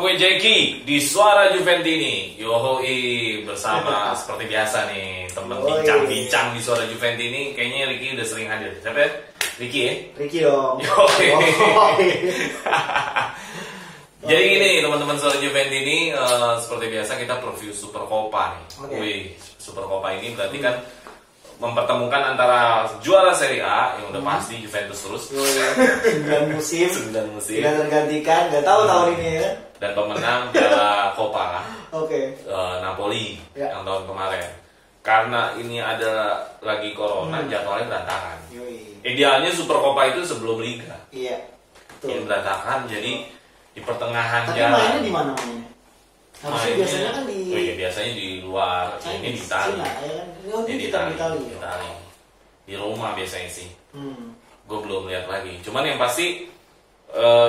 gue Jeki di Suara Juventini. Yohoi, bersama seperti biasa nih temen bincang-bincang di Suara Juventini. Kayaknya Ricky udah sering hadir. Siapa ya? Ricky ya? Ricky dong. Yohoi. Jadi gini teman-teman Suara Juventini, seperti biasa kita preview Super Copa nih. Wih, Super Copa ini berarti kan mempertemukan antara juara Serie A yang udah pasti Juventus terus 9 musim tidak tergantikan, nggak tahu tahun ini ya, dan pemenang Piala Copa Napoli yang tahun kemarin. Karena ini ada lagi corona, jadwalnya berantakan. Idealnya Super Copa itu sebelum Liga. Iya, ini berantakan, jadi di pertengahan jalan. Tapi mainnya di mana mainnya? Harusnya biasanya kan di... Oh iya, biasanya di luar. Chinese, ini di Italia. Di Italia. Di Roma biasanya sih. Gue belum lihat lagi. Cuman yang pasti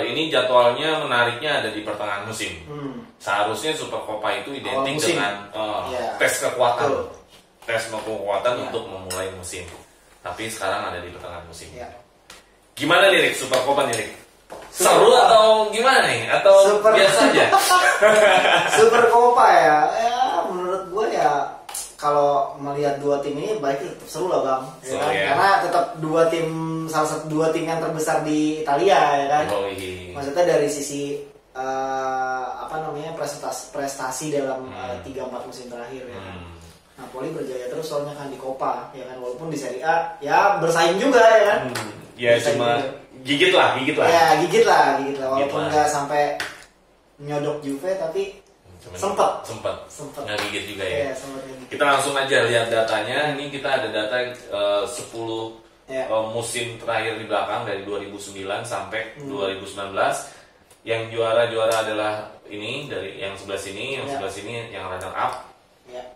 ini jadwalnya menariknya ada di pertengahan musim. Seharusnya Super Copa itu identik dengan tes kekuatan. Tes kekuatan untuk memulai musim. Tapi sekarang ada di pertengahan musim. Gimana nih Rick, Super Copa nih Rick? Seru atau gimana nih? Atau biasa aja? Super Copa ya, menurut gue ya kalau melihat dua tim ini baik tetap seru lah bang, ya kan? Karena tetap salah satu dua tim yang terbesar di Italia ya kan. Maksudnya dari sisi prestasi dalam 3-4 musim terakhir ya kan. Napoli berjaya terus soalnya kan di Copa ya kan, walaupun di Serie A ya bersaing juga ya kan. Ya cuma gigit lah. Ya gigit lah. Walaupun nggak sampai nyodok Juve tapi sempat nggak gigit juga ya. Kita langsung aja lihat datanya. Ini kita ada data 10 musim terakhir di belakang dari 2009 sampai 2019. Yang juara adalah ini dari yang sebelah sini, sebelah sini yang runner up.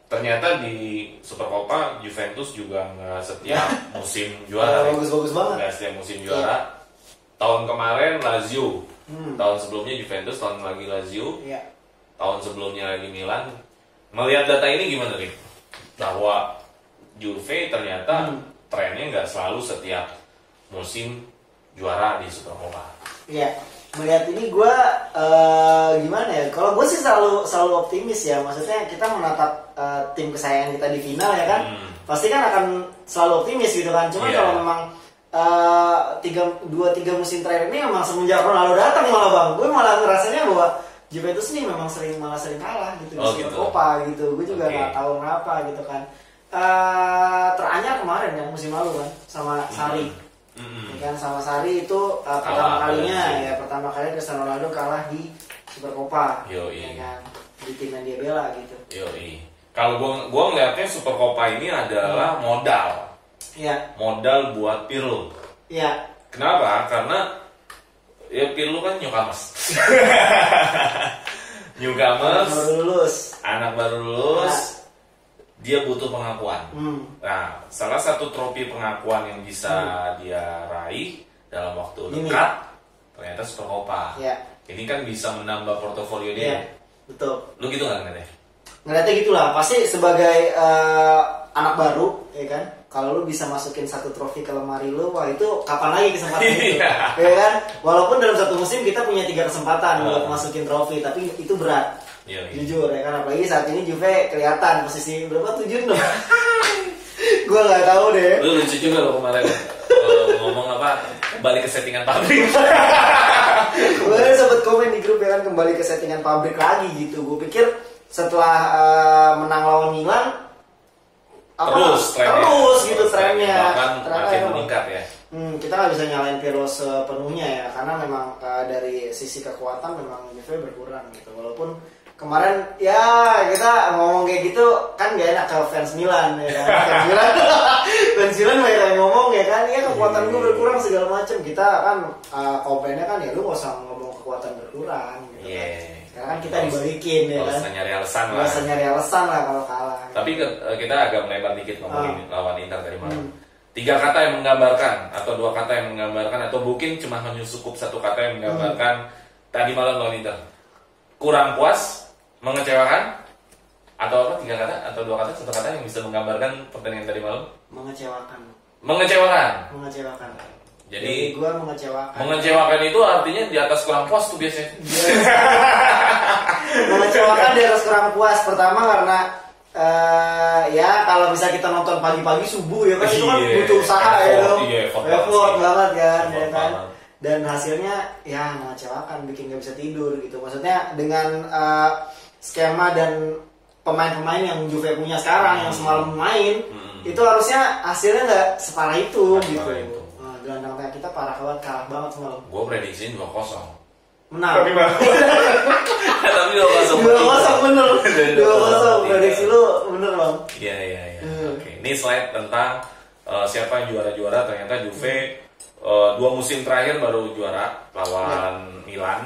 Ternyata di Super Copa Juventus juga nggak setiap musim juara. Bagus banget. Nggak setiap musim juara. Tahun kemarin Lazio, tahun sebelumnya Juventus, tahun lagi Lazio, tahun sebelumnya lagi Milan. Melihat data ini gimana nih? Bahwa Juve ternyata trennya nggak selalu setiap musim juara di Super Copa. Iya. Melihat ini gue gimana ya? Kalau gue sih selalu optimis ya. Maksudnya kita menatap tim kesayangan kita di final ya kan, pasti kan akan selalu optimis gitu kan. Cuma kalau memang 2-3 musim terakhir ini memang semenjak Ronaldo datang malah bang, gue malah ngerasanya bahwa Juventus ini memang sering kalah gitu di Super Copa gitu. Gue juga nggak tahu kenapa gitu kan. Teranyar kemarin yang musim lalu kan sama Sarri. Kan sama Sarri itu pertama kali Cristiano Ronaldo kalah di Super Copa. Ya kan, di tim yang dia bela gitu. Kalau gue ngeliatnya Super Copa ini adalah modal. Modal buat Pirlo. Kenapa? Karena ya Pirlo kan newcomers. Anak baru lulus. Dia butuh pengakuan. Nah, salah satu trofi pengakuan yang bisa dia raih dalam waktu dekat ternyata Super Copa. Ini kan bisa menambah portofolio dia. Betul. Lu gitu nggak ngeliatnya? Ngeliatnya gitulah. Pasti sebagai anak baru, ya kan. Kalau lu bisa masukin satu trofi ke lemari lu, wah itu kapan lagi kesempatan itu, ya kan? Walaupun dalam satu musim kita punya 3 kesempatan buat masukin trofi, tapi itu berat. Jujur ya kan, apalagi saat ini Juve kelihatan posisi berapa 7 dong. Gua nggak tahu deh. Lu lucu juga lo kemarin ngomong apa balik ke settingan pabrik. Kemarin sempet komen di grup ya kan, kembali ke settingan pabrik lagi gitu. Gue pikir setelah menang lawan Milan terus gitu trennya makin meningkat ya. Kita nggak bisa nyalain Pirlo sepenuhnya ya, karena memang dari sisi kekuatan memang Juve berkurang gitu. Walaupun kemarin ya kita ngomong kayak gitu kan gak enak ke fans Milan ya kan. Fans Milan banyak yang ngomong ya kan, ya kekuatan gue berkurang segala macam. Kita kan komplainnya kan ya lu gak usah ngomong kekuatan berkurang gitu kan. Sekarang kan kita dibalikin ya kan. Gak usah nyari alasan lah kalau kalah. Tapi kita agak melebar dikit ngomongin lawan Inter tadi malam. 3 kata yang menggambarkan atau 2 kata yang menggambarkan atau mungkin cuma hanya cukup 1 kata yang menggambarkan tadi malam lawan Inter. Kurang puas, mengecewakan, atau apa 3 kata atau 2 kata 1 kata yang bisa menggambarkan pertandingan tadi malam? Mengecewakan. Jadi gua mengecewakan. Mengecewakan itu artinya di atas kurang puas tuh biasanya. Mengecewakan dia harus kurang puas. Pertama karena ya kalau bisa kita nonton pagi-pagi subuh ya kan itu kan butuh usaha ya dong. Effort banget kan, ya kan. Dan hasilnya ya mengecewakan, bikin nggak bisa tidur gitu. Maksudnya dengan skema dan pemain-pemain yang Juve punya sekarang yang semalam main itu harusnya hasilnya nggak separah itu gitu. Nah, gelandang tengah kita parah banget semalam. Gue prediksiin 2-0. Menang. Tapi 2-0 bener. 2-0 prediksi lu bener bang. Iya. Oke. Ini slide tentang siapa yang juara-juara. Ternyata Juve 2 musim terakhir baru juara lawan Milan.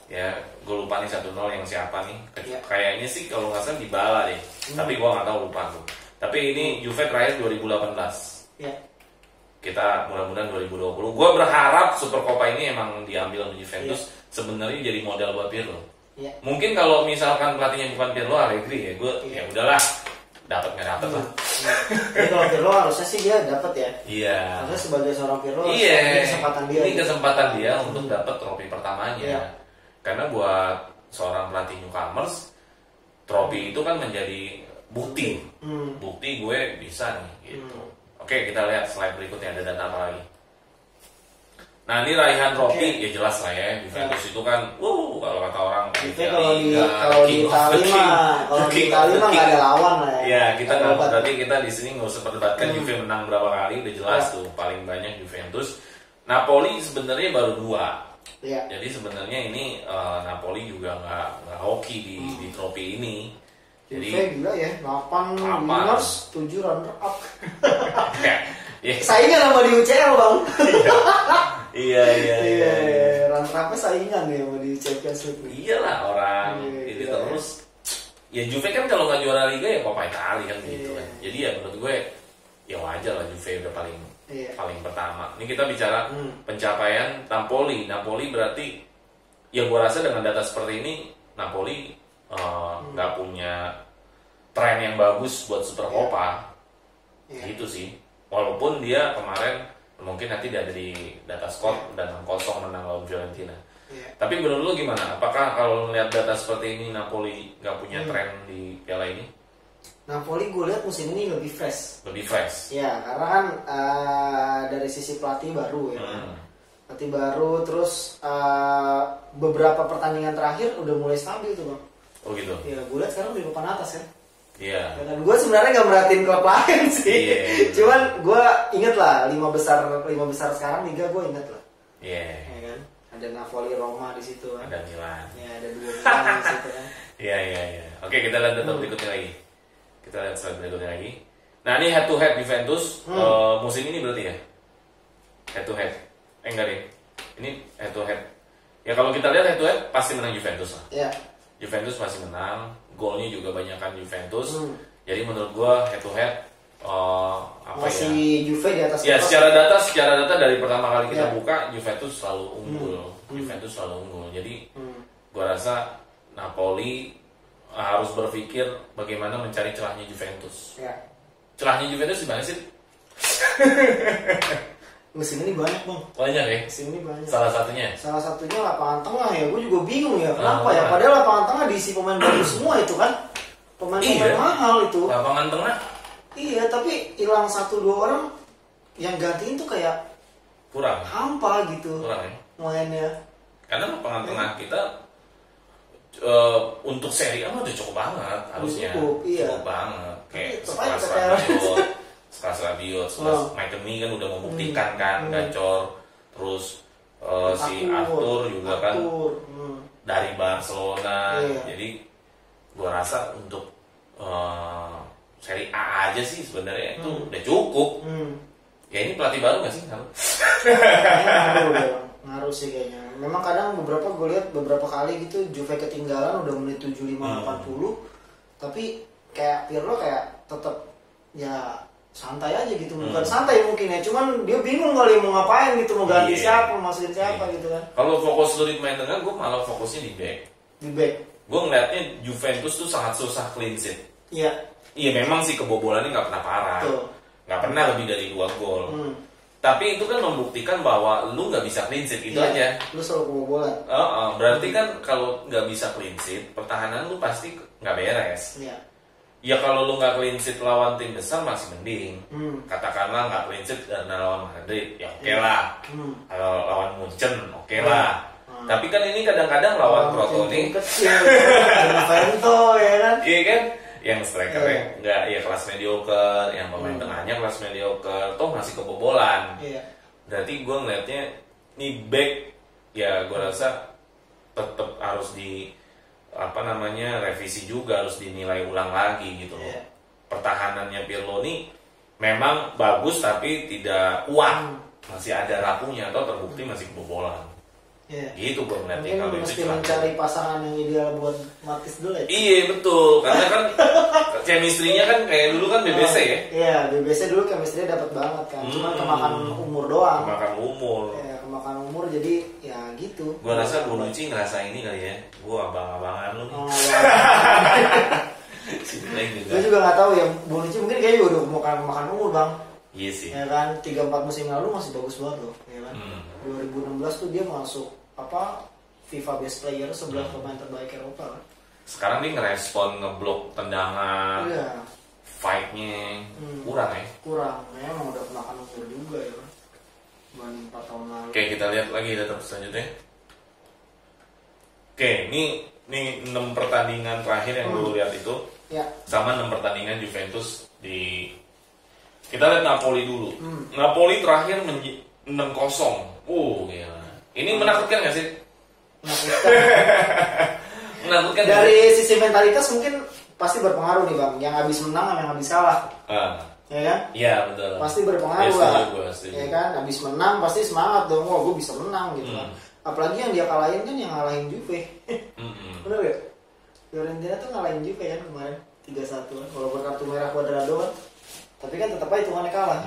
Ya, gue lupa nih 1-0 yang siapa nih. Kayaknya sih kalau nggak salah Dybala deh. Tapi gue nggak tahu, lupa tuh. Tapi ini Juve terakhir 2018. Kita mudah-mudahan 2020. Gue berharap Super Coppa ini emang diambil oleh Juventus. Sebenarnya jadi modal buat Pirlo. Mungkin kalau misalkan pelatihnya bukan Pirlo, Allegri ya, gue ya udahlah, dapat nggak dapat lah. Jadi kalau Pirlo harusnya sih dia dapat ya. Iya. Harusnya sebagai seorang Pirlo, ini kesempatan dia. Ini kesempatan dia untuk dapat trofi pertamanya. Karena buat seorang pelatih newcomers, trofi itu kan menjadi bukti gue bisa nih gitu. Oke, kita lihat slide berikutnya, ada data apa lagi. Nah, ini raihan trofi ya jelas lah ya. Juventus itu kan kalau kata orang kalau di Italia mah nggak ada lawan lah ya. Ya, kita nggak berarti kita di sini nggak usah perdebatkan Juve menang berapa kali, udah jelas tuh paling banyak Juventus. Napoli sebenarnya baru 2. Jadi sebenarnya ini Napoli juga nggak hoki di trofi ini. Jadi gila ya, 8 winners, 7 runner up. Saingan sama di UCL bang. Iya. Runner upnya saingan ya sama di Champions League. Iyalah orang ini terus. Ya Juve kan kalau nggak juara Liga ya Coppa Italia kan gitu kan. Jadi ya menurut gue ya wajar lah Juve udah paling pertama. Ini kita bicara pencapaian Napoli. Napoli berarti ya gue rasa dengan data seperti ini Napoli nggak punya tren yang bagus buat Super Coppa. Gitu sih. Walaupun dia kemarin mungkin nanti ada di data skor dan 0-0 menang lawan Fiorentina. Tapi menurut lu gimana? Apakah kalau melihat data seperti ini Napoli nggak punya tren di piala ini? Napoli gue lihat musim ini lebih fresh. Ya, karena kan dari sisi pelatih baru ya. Pelatih baru, terus beberapa pertandingan terakhir udah mulai stabil tuh bang. Oh gitu. Ya, gue lihat sekarang di papan atas ya. Iya. Dan gue sebenarnya nggak merhatiin klub lain sih. Cuman gue inget lah 5 besar sekarang Liga gue inget lah. Iya. Ya kan? Ada Napoli, Roma di situ kan. Ada Milan. Ya, ada 2 Milan di situ kan. Iya. Oke, kita lihat data berikutnya lagi. Kita lihat slide berikutnya lagi. Nah, ini head to head Juventus musim ini berarti ya? Head to head. Enggak deh. Ini head to head. Ya kalau kita lihat head to head pasti menang Juventus lah. Iya. Juventus masih menang, golnya juga banyakkan Juventus. Jadi menurut gua head to head masih Juve di atas. Ya secara data dari pertama kali kita buka Juventus selalu unggul. Jadi gua rasa Napoli harus berpikir bagaimana mencari celahnya Juventus. Celahnya Juventus di mana sih? Musim ini banyak bang. Banyak ya? Musim ini banyak. Salah satunya lapangan tengah ya. Gue juga bingung ya kenapa ya. Padahal lapangan tengah diisi pemain bagus semua itu kan. Pemain-pemain mahal itu. Lapangan tengah. Iya, tapi hilang 1-2 orang yang gantiin tuh kayak kurang. Hampa gitu. Kurang ya. Mainnya. Karena lapangan tengah kita untuk Serie A udah cukup banget harusnya. Cukup banget. Kayak sekelas Rabiot, Maitemi kan udah membuktikan kan, Gacor, terus si Arthur juga kan dari Barcelona. Jadi gua rasa untuk Serie A aja sih sebenarnya itu udah cukup. Ya ini pelatih baru nggak sih? Ngaruh sih kayaknya. Memang kadang gue lihat beberapa kali gitu Juve ketinggalan udah menit 75-80, tapi kayak Pirlo kayak tetap ya santai aja gitu, bukan santai mungkin ya, cuman dia bingung kali mau ngapain gitu, mau ganti siapa, mau masukin siapa gitu kan. Kalau fokus lu di main tengah, gue malah fokusnya di back. Gue ngeliatnya Juventus tuh sangat susah clean sheet. Iya memang sih kebobolannya nggak pernah parah, nggak pernah lebih dari 2 gol. Tapi itu kan membuktikan bahwa lu nggak bisa clean sheet, itu aja. Lu selalu kebobolan. Berarti kan kalau nggak bisa clean sheet, pertahanan lu pasti nggak beres. Iya. Ya kalau lu nggak clean sheet lawan tim besar masih mending. Katakanlah nggak clean sheet dan lawan Madrid, ya oke lah. Kalau lawan Munchen, oke lah. Tapi kan ini kadang-kadang lawan Crotone kecil, ya kan? Iya kan? Yang strikernya nggak ya kelas mediocre, yang pemain tengahnya kelas mediocre, toh masih kebobolan. Berarti gue ngeliatnya nih back ya gue rasa tetap harus revisi juga, harus dinilai ulang lagi gitu loh. Pertahanannya Pirlo nih memang bagus tapi tidak kuat, masih ada rapuhnya atau terbukti masih kebobolan. Gitu gue ngeliatnya. Mungkin mesti mencari pasangan yang ideal buat Matis dulu ya. Iya betul, karena kan chemistry-nya kan kayak dulu kan BBC ya. Iya, BBC dulu chemistry-nya dapat banget kan. Cuma kemakan umur doang. Kemakan umur. Iya, kemakan umur jadi ya gitu. Gue rasa Bonucci ngerasa ini kali ya. Gue abang-abangan lu. Gue juga nggak tahu ya, Bonucci mungkin kayaknya udah makan umur bang. Iya sih. Ya kan 3-4 musim lalu masih bagus banget loh, ya kan. 2016 tuh dia masuk FIFA Best Player 11 pemain terbaik Eropa kan. Sekarang dia ngerespon ngeblok tendangan, fight-nya kurang ya. Kurang, memang udah kemakan umur juga ya kan. 4 tahun lalu. Oke, kita lihat lagi data selanjutnya. Oke, ini 6 pertandingan terakhir yang gue lihat itu sama 6 pertandingan Juventus di. Kita lihat Napoli dulu. Napoli terakhir 6-0. Gila. Ini menakutkan nggak sih? Menakutkan. Dari sisi mentalitas mungkin pasti berpengaruh nih bang. Yang habis menang sama yang habis kalah. Ya kan? Iya betul. Pasti berpengaruh lah. Ya kan? Habis menang pasti semangat dong. Wah gue bisa menang gitu kan. Apalagi yang dia kalahin kan yang ngalahin Juve. Bener gak? Fiorentina tuh ngalahin Juve kan kemarin 3-1 kan. Walaupun kartu merah Cuadrado kan. Tapi kan tetap aja hitungannya kalah.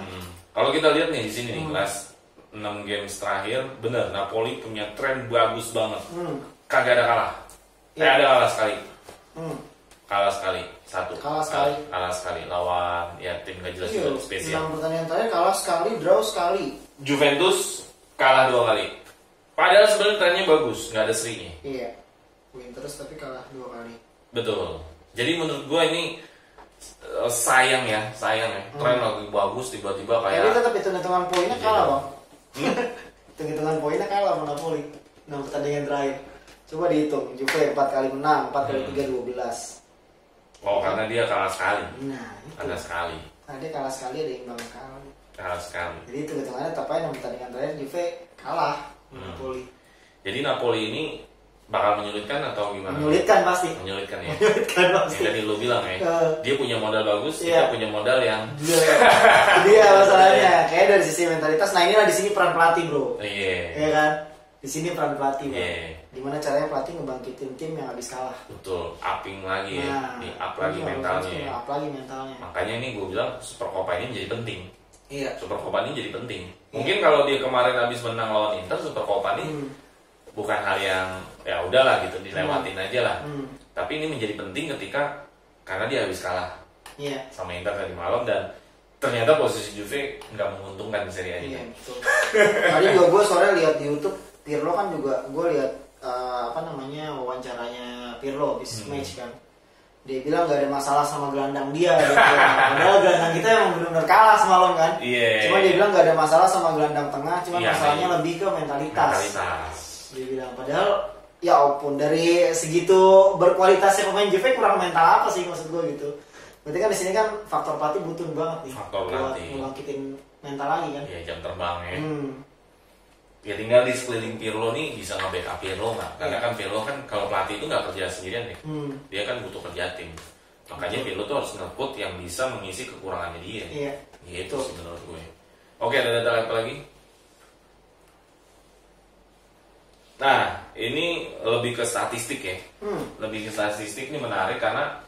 Kalau kita lihat nih di sini nih kelas 6 games terakhir, bener Napoli punya tren bagus banget. Kagak ada kalah. Ada kalah sekali. Kalah sekali. Kalah sekali lawan ya tim gak jelas juga spesial. 6 pertandingan terakhir kalah sekali, draw sekali. Juventus kalah 2 kali. Padahal sebenarnya trennya bagus, nggak ada serinya. Iya. Win terus tapi kalah 2 kali. Betul. Jadi menurut gue ini sayang ya. Tren lagi bagus tiba-tiba kayak. Tapi tetap hitungan poinnya kalah bang. Hitungan poinnya kalah sama Napoli 6 pertandingan terakhir. Coba dihitung, Juve 4 kali menang, 4 kali 3 12. Karena dia kalah sekali. Nah, itu. Kalah sekali. Nah, dia kalah sekali, ada imbang kalah. Kalah sekali. Jadi itu hitungannya tetap aja 6 pertandingan terakhir Juve kalah Napoli. Jadi Napoli ini bakal menyulitkan atau gimana? Menyulitkan pasti. Menyulitkan ya. Menyulitkan pasti. Yang tadi lu bilang ya. Dia punya modal bagus, dia punya modal yang. Dia masalahnya. Kayak dari sisi mentalitas. Nah inilah di sini peran pelatih bro. Iya kan. Di sini peran pelatih bro. Gimana caranya pelatih ngebangkitin tim yang habis kalah. Betul. Upping lagi ya. Di up lagi mentalnya. Up lagi mentalnya. Makanya ini gue bilang Super Copa ini menjadi penting. Iya. Super Copa ini jadi penting. Mungkin kalau dia kemarin habis menang lawan Inter, Super Copa ini bukan hal yang ya udahlah gitu dilewatin aja lah. Tapi ini menjadi penting karena dia habis kalah sama Inter tadi malam dan ternyata posisi Juve nggak menguntungkan di Serie A ini. Iya betul. Tadi juga gue sore lihat di YouTube Pirlo kan juga gue lihat wawancaranya Pirlo bis match kan. Dia bilang gak ada masalah sama gelandang dia gitu. Padahal gelandang kita yang benar-benar kalah semalam kan. Cuma dia bilang gak ada masalah sama gelandang tengah, cuma masalahnya lebih ke mentalitas. Dia bilang padahal ya walaupun dari segitu berkualitasnya pemain Juve kurang mental apa sih maksud gue gitu. Berarti kan di sini kan faktor pelatih butuh banget nih. Faktor buat ngebangkitin mental lagi kan. Iya jam terbang ya. Ya tinggal di sekeliling Pirlo nih bisa nge-backup Pirlo nggak? Karena kan Pirlo kan kalau pelatih itu nggak kerja sendirian nih. Dia kan butuh kerja tim. Makanya Pirlo tuh harus nge-put yang bisa mengisi kekurangannya dia. Iya. Gitu sih menurut gue. Oke, ada data apa lagi? Nah, ini lebih ke statistik ya. Lebih ke statistik ini menarik karena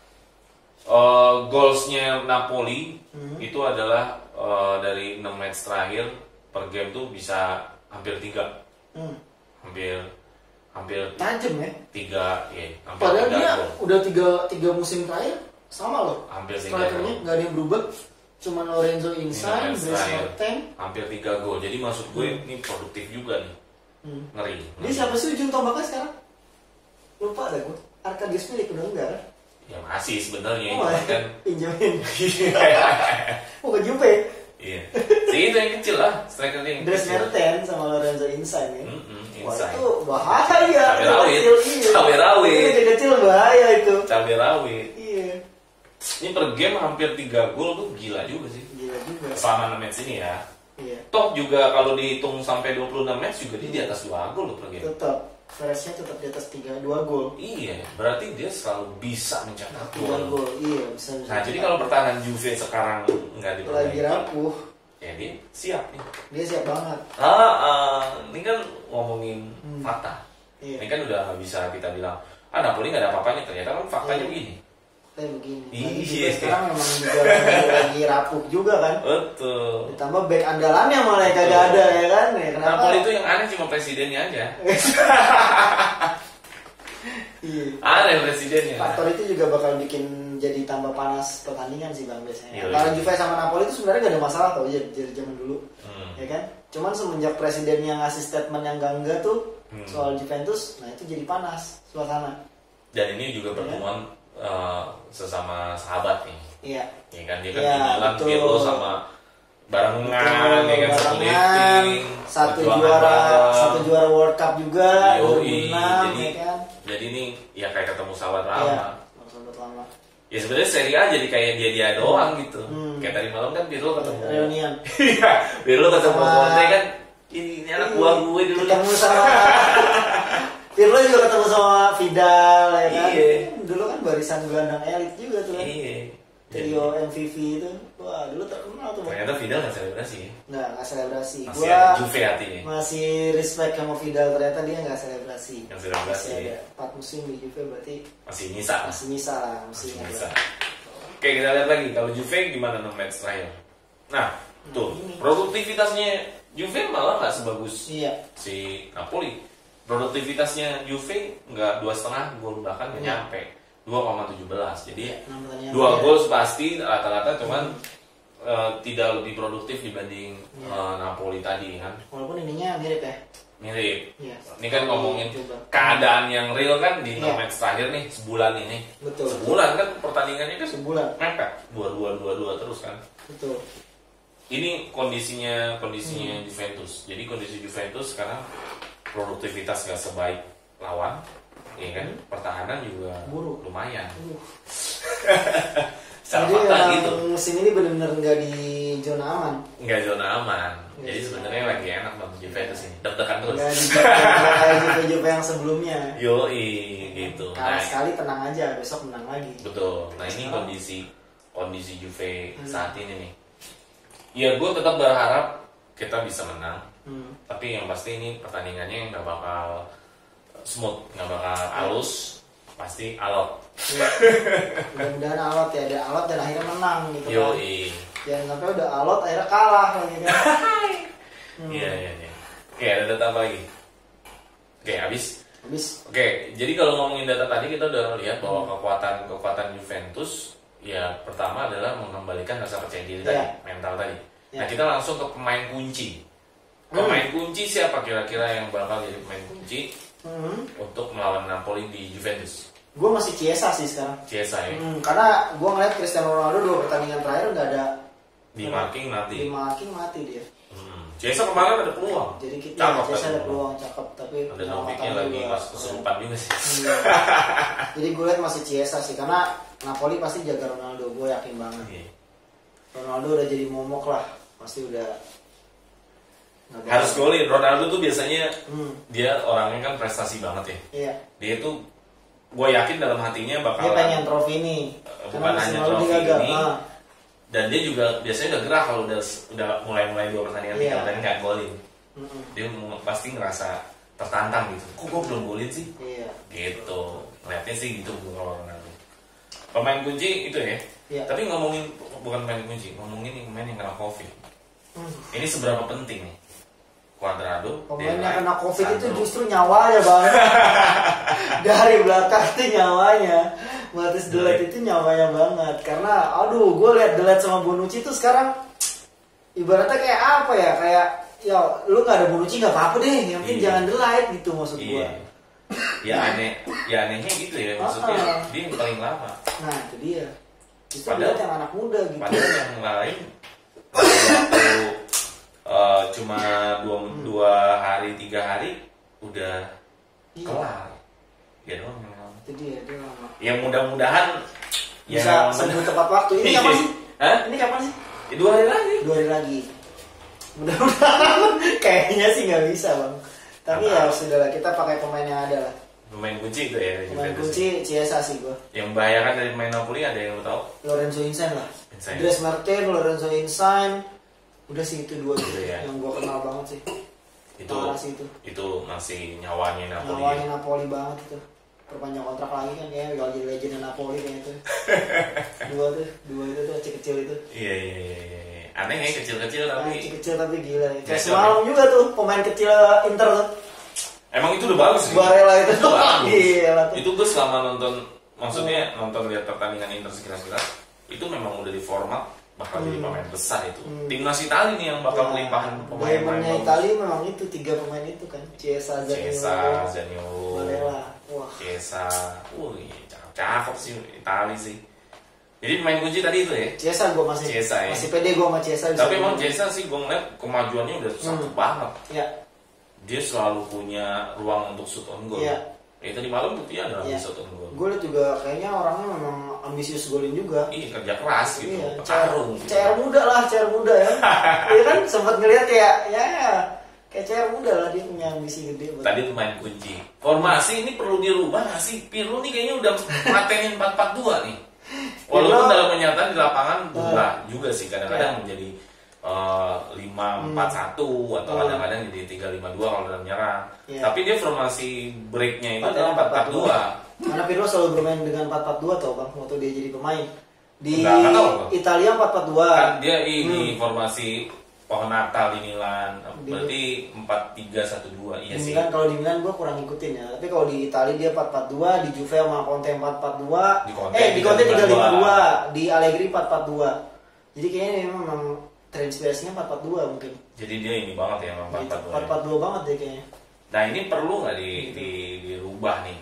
goalsnya Napoli itu adalah dari 6 match terakhir per game tuh bisa hampir 3. Hampir tajam ya? 3 ya. Padahal dia udah 3 musim terakhir sama loh. Hampir 3. Strikernya nggak ada yang berubah. cuma Lorenzo Insigne, Dries Mertens hampir 3 gol. Jadi maksud gue ini produktif juga nih. Ngeri. Dia siapa sih ujung tombaknya sekarang? Lupa dah gue. Arkadiusz Milik udah enggak kan? Ya masih sebenarnya itu kan pinjemin. Mau ke Juve. Iya. Sih itu yang kecil lah, striker yang Dries Mertens sama Lorenzo Insigne. Wah itu bahaya. Cabai rawit. Kecil bahaya itu. Cabai rawit. Iya. Ini per game hampir 3 gol tuh gila juga sih. Gila juga. Selama 6 match ini ya. Iya. Toh juga kalau dihitung sampai 26 match juga dia di atas 2 gol loh per game. Tetap. Verasnya tetap di atas 2 gol. Iya, berarti dia selalu bisa mencetak 2 gol. Iya, bisa. Nah, jadi kalau pertahanan Juve sekarang nggak diperbaiki, lagi rapuh, ya dia siap nih. Dia siap banget. Ini kan ngomongin fakta. Iya. Ini kan udah nggak bisa kita bilang, Napoli nggak ada apa-apanya. Ternyata kan faktanya begini. Begini. Iya. Sekarang memang juga lagi rapuh juga kan. Betul. Ditambah back andalannya malah kagak ada ya kan. Ya, kenapa? Napoli itu yang aneh cuma presidennya aja. Iya. Aneh presidennya. Faktor itu juga bakal bikin jadi tambah panas pertandingan sih Bang biasanya. Iya, Antara Juve sama Napoli itu sebenarnya gak ada masalah tau ya dari zaman dulu. Ya kan? Cuman semenjak presiden yang ngasih statement yang enggak tuh soal Juventus, nah itu jadi panas suasana. Dan ini juga pertemuan sesama sahabat nih. Iya. Ya kan dia kan di Milan Pirlo sama barengan ya kan satu juara World Cup juga 2006 jadi, ya kan. Jadi ini ya kayak ketemu sahabat lama. Iya, sahabat lama. Ya sebenarnya Serie A jadi kayak dia doang gitu. Kayak tadi malam kan Pirlo ketemu reunian. Iya, Pirlo ketemu Conte kan ini anak buah gue dulu. Ketemu sama Pirlo juga ketemu sama Vidal ya kan. Iya. Dulu kan barisan gelandang elit juga tuh kan. Iya. Trio MVP itu. Wah, dulu terkenal tuh. Ternyata Vidal nggak selebrasi ya? Nggak selebrasi. Masih ada Juve hatinya. Masih respect sama Vidal, ternyata dia nggak selebrasi. Yang selebrasi. Masih ada 4 musim di Juve berarti. Masih nyisa. Masih nyisa lah. Masih nyisa. Oke, kita lihat lagi. Kalau Juve gimana 6 match terakhir? Nah, tuh. Produktivitasnya Juve malah nggak sebagus si Napoli. Produktivitasnya Juve nggak 2,5 gol bahkan nggak nyampe 2,17. Jadi 2 gol pasti rata-rata, cuman tidak lebih produktif dibanding Napoli tadi kan. Walaupun ininya mirip ya. Mirip. Ini kan ngomongin keadaan yang real kan di match terakhir nih sebulan ini. Betul. Sebulan kan pertandingannya kan sebulan. Mepet 2-2 terus kan. Betul. Ini kondisinya Juventus. Jadi kondisi Juventus sekarang produktivitas nggak sebaik lawan, ya kan? Pertahanan juga lumayan. Jadi gitu. Musim ini benar-benar nggak di zona aman. Nggak zona aman. Jadi sebenarnya lagi enak banget Juventus ini. Deg-degan terus. Nggak di Juve yang sebelumnya. Yoi, gitu. Kalah sekali tenang aja, besok menang lagi. Betul. Nah ini kondisi Juve saat ini nih. Ya gue tetap berharap kita bisa menang. Tapi yang pasti ini pertandingannya nggak bakal smooth, nggak bakal halus, pasti alot. Mudah-mudahan alot ya, ada alot dan akhirnya menang gitu. Yoi. Jangan sampai udah alot akhirnya kalah lagi kan. Iya. Oke, ada data apa lagi? Oke, habis. Oke, jadi kalau ngomongin data tadi kita udah lihat bahwa kekuatan Juventus ya pertama adalah mengembalikan rasa percaya diri tadi, mental tadi. Nah, kita langsung ke pemain kunci. Pemain kunci siapa kira-kira yang bakal jadi pemain kunci untuk melawan Napoli di Juventus? Gue masih Chiesa sih sekarang. Chiesa ya. Karena gue ngeliat Cristiano Ronaldo 2 pertandingan terakhir nggak ada. Di marking mati dia. Chiesa kemarin ada peluang. Jadi kita Chiesa ada peluang cakep, tapi ada Novicnya lagi pas kesurupan juga sih. Jadi gue liat masih Chiesa sih, karena Napoli pasti jaga Ronaldo, gue yakin banget. Ronaldo udah jadi momok lah, pasti udah. Harus golin. Ronaldo tuh biasanya dia orangnya kan prestasi banget ya. Iya. Dia tuh gue yakin dalam hatinya bakal. Dia pengen trofi ini. Bukan hanya trofi ini. Dan dia juga biasanya udah gerah kalau udah mulai 2 pertandingan 3 pertandingan nggak golin. Dia pasti ngerasa tertantang gitu. Kok gue belum golin sih? Iya. Gitu. Lihatnya sih gitu kalau Ronaldo. Pemain kunci itu ya. Iya. Tapi ngomongin bukan pemain kunci, ngomongin pemain yang kena COVID. Ini seberapa penting nih? Cuadrado. Pemain yang kena COVID itu justru nyawanya Bang. Dari belakang itu nyawanya. Matis De Ligt itu nyawanya banget. Karena aduh, gue lihat De Ligt sama Bonucci tuh sekarang ibaratnya kayak apa ya? Kayak ya lu nggak ada Bonucci nggak apa-apa deh, yang penting jangan De Ligt gitu maksud gue. Ya anehnya gitu ya, maksudnya dia yang paling lama. Nah itu dia. Padahal yang anak muda gitu. Padahal yang lain waktu cuma 2 hari 3 hari udah kelar. Ya doang memang. Itu dia lama. Yang mudah-mudahan bisa sembuh tepat waktu. Ini kapan sih? Hah? Ini kapan sih? 2 hari lagi. 2 hari lagi. Mudah-mudahan kayaknya sih nggak bisa bang. Tapi ya sudahlah, kita pakai pemain yang ada lah. Pemain kunci itu ya. Pemain kunci Chiesa sih gua. Yang membahayakan dari pemain Napoli ada yang lo tahu? Lorenzo Insigne lah. Dries Mertens, Lorenzo Insigne. Udah sih itu 2 ya. yang gua kenal banget sih. Itu masih nyawanya Napoli. Nyawanya Napoli banget itu. Perpanjang kontrak lagi kan kayaknya bakal jadi legend Napoli kayaknya itu. dua itu tuh kecil itu. Iya. Aneh ya kecil-kecil tapi. Kecil tapi gila. Kayak semalam juga tuh pemain kecil Inter tuh. Emang itu udah bagus nih. Barella itu tuh. Gila. Itu gue selama nonton, maksudnya nonton lihat pertandingan Inter sekilas-kilas, itu memang udah di format bakal jadi pemain besar itu. Timnas Italia nih yang bakal melimpahin pemain-pemain bagus. Italia memang itu 3 pemain itu kan. Chiesa, Zaniolo, Barella. Wah. Chiesa. Cakep sih Italia sih. Jadi pemain kunci tadi itu ya. Chiesa gue masih pede gue sama Chiesa. Tapi emang Chiesa sih gue ngeliat kemajuannya udah satu banget. Iya. Dia selalu punya ruang untuk shoot on goal. Iya. Tadi malam buktinya adalah shoot on goal. Gue liat juga kayaknya orangnya memang ambisius golin juga. Iya, kerja keras gitu. Iya, petarung. Gitu. CR muda ya. Iya kan sempat ngeliat kayak kayak CR muda lah, dia punya ambisi gede. Tadi pemain kunci. Formasi ini perlu dirubah nggak sih? Pirlo nih kayaknya udah patenin 4-4-2 nih. Walaupun dalam kenyataan di lapangan berubah juga sih, kadang-kadang menjadi 5-4-1 atau kadang-kadang jadi 3-5-2 kalau dalam nyerang. Tapi dia formasi breaknya itu adalah 4-4-2. Karena Pirlo selalu bermain dengan 4-4-2 tau bang, waktu dia jadi pemain. Di Italia 4-4-2. Kan dia ini formasi pohon Natal di Milan, berarti 4-3-1-2. Iya sih. Milan, kalau di Milan gue kurang ngikutin ya. Tapi kalau di Italia dia 4-4-2, di Juve sama Conte 4-4-2. Di Conte 3-5-2, di Allegri 4-4-2. Jadi kayaknya memang terinspirasinya 4-4-2 mungkin. Jadi dia ini banget ya memang 4-4-2 banget deh kayaknya. Nah ini perlu nggak dirubah nih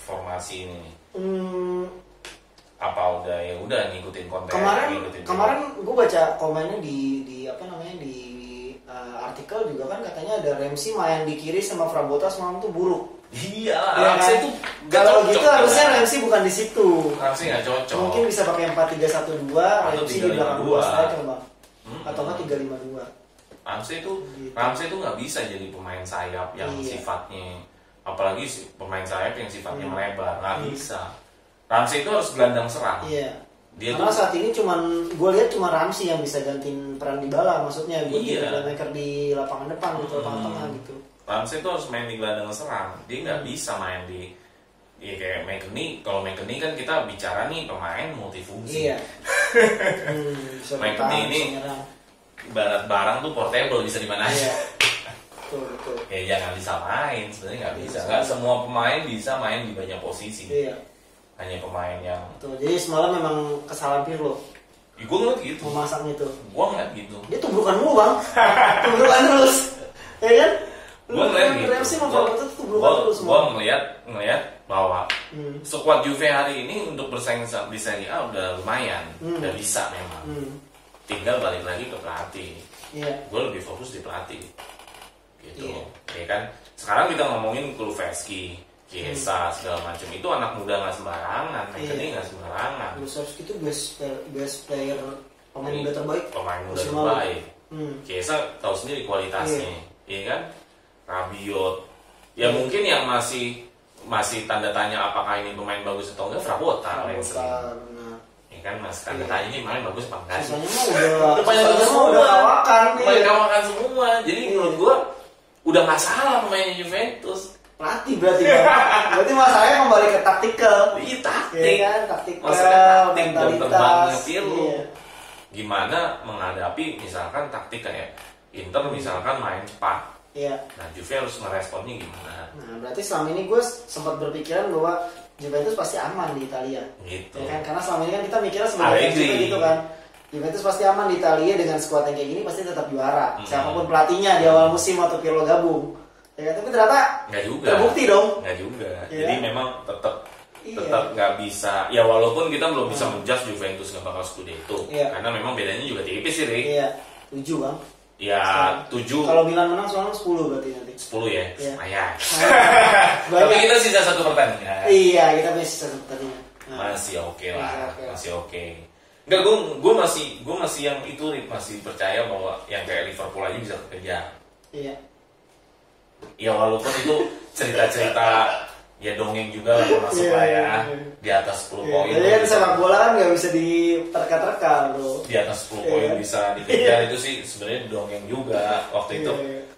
formasi ini nih? Apa udah ngikutin konten? Kemarin gue baca komennya di apa namanya di artikel juga kan, katanya ada Ramsey main di kiri sama Frabotta semalam tuh buruk. Iya, Ramsey itu kalau gitu harusnya Ramsey bukan di situ. Ramsey nggak cocok. Mungkin bisa pakai 4-3-1-2, Ramsey di belakang 2 striker bang. Atau nggak 3-5-2. Ramsey itu nggak bisa jadi pemain sayap yang sifatnya, apalagi pemain sayap yang sifatnya melebar, nggak bisa. Ramsey itu harus gelandang serang. Iya. Karena saat ini gue lihat cuma Ramsey yang bisa gantiin peran Dybala, maksudnya gue playmaker di lapangan depan gitu, lapangan tengah gitu. Ramsey itu harus main di gelandang serang. Dia nggak bisa main di kayak McKennie. Kalau McKennie kan kita bicara nih pemain multifungsi. Iya. McKennie ini ibarat barang tuh portable, bisa di mana aja. Betul. Ya jangan disamain, sebenarnya nggak bisa. Nggak semua pemain bisa main di banyak posisi. Iya. Hanya pemain yang. Tuh, jadi semalam memang kesalahan Pirlo. Gue ngeliat gitu. Memasaknya tuh. Gue ngeliat gitu. Dia tubrukan mulu bang. Tubrukan terus. Ya kan? Gue ngeliat gitu. Gue ngeliat bahwa sekuat Juve hari ini untuk bersaing di Serie A udah lumayan, udah bisa memang. Tinggal balik lagi ke pelatih. Gue lebih fokus di pelatih. Gitu. Ya kan? Sekarang kita ngomongin Kulusevski, Chiesa segala macam, itu anak muda nggak sembarangan, McKennie nggak sembarangan. Kulusevski itu best player, pemain muda terbaik. Pemain muda terbaik. Chiesa tahu sendiri kualitasnya, iya kan? Rabiot, ya mungkin yang masih tanda tanya apakah ini pemain bagus atau enggak, Frabotta. Ya kan, mas tanda tanya ini main bagus apa enggak? Sisanya mah udah kawakan semua. Jadi menurut gua udah nggak salah pemainnya Juventus. Pelatih berarti masalahnya kembali ke taktikal. Iya, taktik. Ya kan, taktikal, mentalitas. Gimana menghadapi misalkan taktik kayak Inter misalkan main cepat. Iya. Nah, Juve harus meresponnya gimana? Nah, berarti selama ini gue sempat berpikiran bahwa Juventus pasti aman di Italia. Gitu. Ya kan? Karena selama ini kan kita mikirnya sebenarnya gitu kan. Juventus pasti aman di Italia dengan skuad yang kayak gini pasti tetap juara. Siapapun pelatihnya di awal musim atau Pirlo gabung. Ya kan? Tapi ternyata nggak juga. Terbukti dong. Nggak juga. Ya. Jadi memang tetap nggak bisa. Ya walaupun kita belum bisa menjudge Juventus nggak bakal Scudetto. Karena memang bedanya juga tipis sih, Rik. Iya. 7 Bang. Ya 7. Kalau Milan menang soalnya 10 berarti nanti. 10 ya. Lumayan. Tapi kita sisa 1 pertandingan. Iya, kita masih sisa 1 pertandingan. Masih oke lah. Masih oke. Enggak, gue masih yang itu masih percaya bahwa yang kayak Liverpool aja bisa kekejar. Iya. Ya walaupun itu cerita-cerita ya dongeng juga lah masuk lah ya. Di atas 10 poin. Jadi kan sepak bola kan nggak bisa diterka-terka bro. Di atas 10 poin bisa dikejar itu sih sebenarnya dongeng juga waktu itu.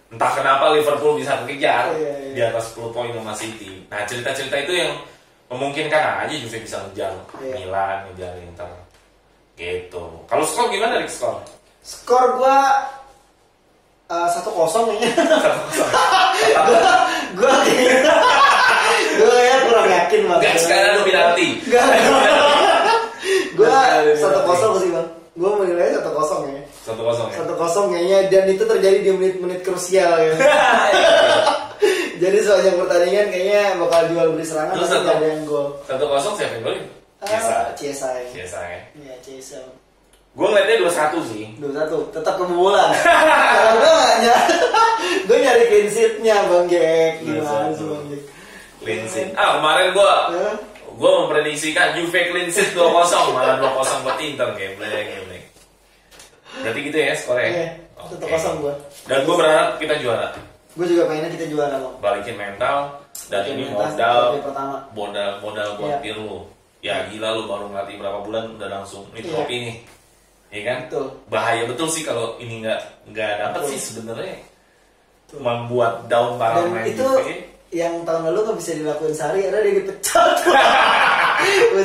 Entah kenapa Liverpool bisa kekejar di atas 10 poin sama City. Nah cerita-cerita itu yang memungkinkan aja Juve bisa ngejar Milan, ngejar Inter. Gitu. Kalau skor gimana Rick skor? Skor gua 1-0 kayaknya. 1-0. Gue ya kurang yakin banget. Gak sekarang ada penalti. Gue 1-0 sih bang. Gue menilai 1-0 ya. 1-0 ya. 1-0 kayaknya dan itu terjadi di menit-menit krusial ya. Jadi sepanjang pertandingan kayaknya bakal jual beli serangan tapi nggak ada yang gol. 1-0 siapa yang golin? Ciesa ya. Iya Ciesa. Gue ngeliatnya 2-1 sih. 2-1, tetap kebobolan. Kalau gue nggak gue nyari clean sheet-nya Bang Jack. Gimana sih Bang Jack? Clean sheet. Kemarin gue memprediksikan Juve clean sheet 2-0 malah 2-0 buat Inter gameplay. Berarti gitu ya skornya. Iya, 1-0 gue. Dan gue berharap kita juara. Gue juga pengennya kita juara Bang. Balikin mental dan ini modal buat Pirlo. Ya gila lu baru ngelatih berapa bulan udah langsung ini trofi nih. Iya kan? Betul. Bahaya betul sih kalau ini nggak dapet sih sebenarnya. Membuat down para pemain itu yang tahun lalu nggak bisa dilakuin Sarri karena dia dipecat.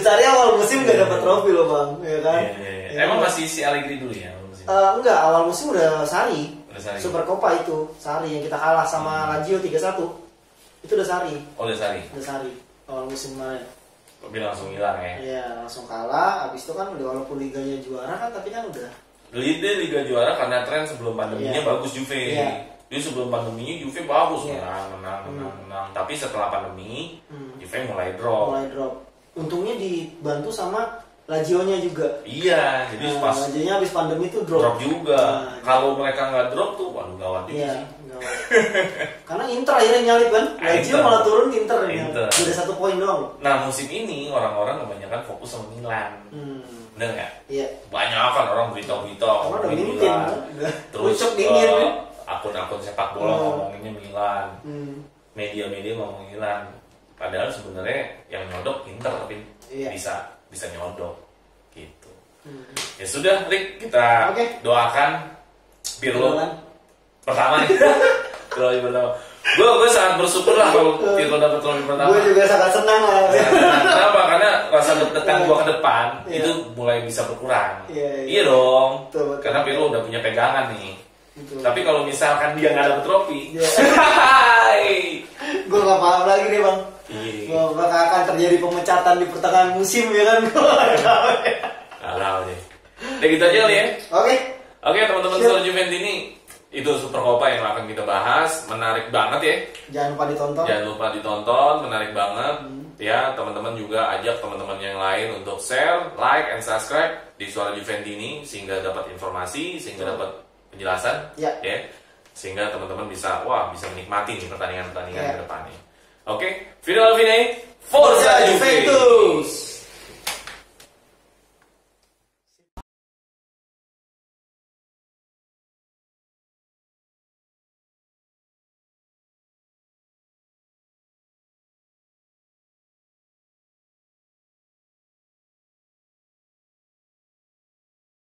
Sarri awal musim nggak dapat trofi loh Bang, ya kan? Ya, emang masih si Allegri dulu ya? Enggak, awal musim udah Sarri. Super Copa itu Sarri yang kita kalah sama Lazio 3-1. Itu udah Sarri. Oh, udah Sarri. Udah Sarri. Awal musim kemarin. Tapi langsung hilang ya? Iya, langsung kalah. Abis itu kan udah walaupun liganya juara kan, tapi kan udah. Liga juara karena tren sebelum pandeminya bagus Juve. Jadi sebelum pandeminya Juve bagus, menang. Tapi setelah pandemi, Juve mulai drop. Untungnya dibantu sama Lazio-nya juga. Iya, jadi pas Lazio-nya habis pandemi itu drop juga. Kalau mereka nggak drop tuh, waduh gawat juga sih. Karena Inter akhirnya nyalip kan, Lazio malah turun Inter. Udah 1 poin doang. Nah musim ini orang-orang kebanyakan fokus sama Milan. Bener nggak? Iya. Banyak kan orang berita-berita ngomongin Milan. Terus akun-akun sepak bola ngomonginnya Milan. Media-media ngomongin Milan. Padahal sebenarnya yang nyodok Inter tapi bisa nyodok gitu. Ya sudah, Rick, kita doakan Pirlo pertama nih. Trofi pertama. Gue sangat bersyukur lah kalau Pirlo dapat trofi pertama. Gue juga sangat senang lah. Kenapa? Karena rasa deg-degan gue ke depan itu mulai bisa berkurang. Iya dong. Betul. Karena Pirlo udah punya pegangan nih. Betul. Tapi kalau misalkan dia nggak dapat trofi, gue nggak paham lagi nih Bang. Bakal akan terjadi pemecatan di pertengahan musim ya kan? Alah deh. Udah gitu aja kali ya. Oke teman-teman soal Juventus ini itu Super Copa yang akan kita bahas, menarik banget ya. Jangan lupa ditonton, menarik banget. Ya teman-teman juga ajak teman-teman yang lain untuk share, like, and subscribe di Suara Juventus ini sehingga dapat informasi, sehingga dapat penjelasan, ya. Sehingga teman-teman bisa menikmati nih pertandingan ke depannya. Oke, Fino Alvine, Forza Juventus.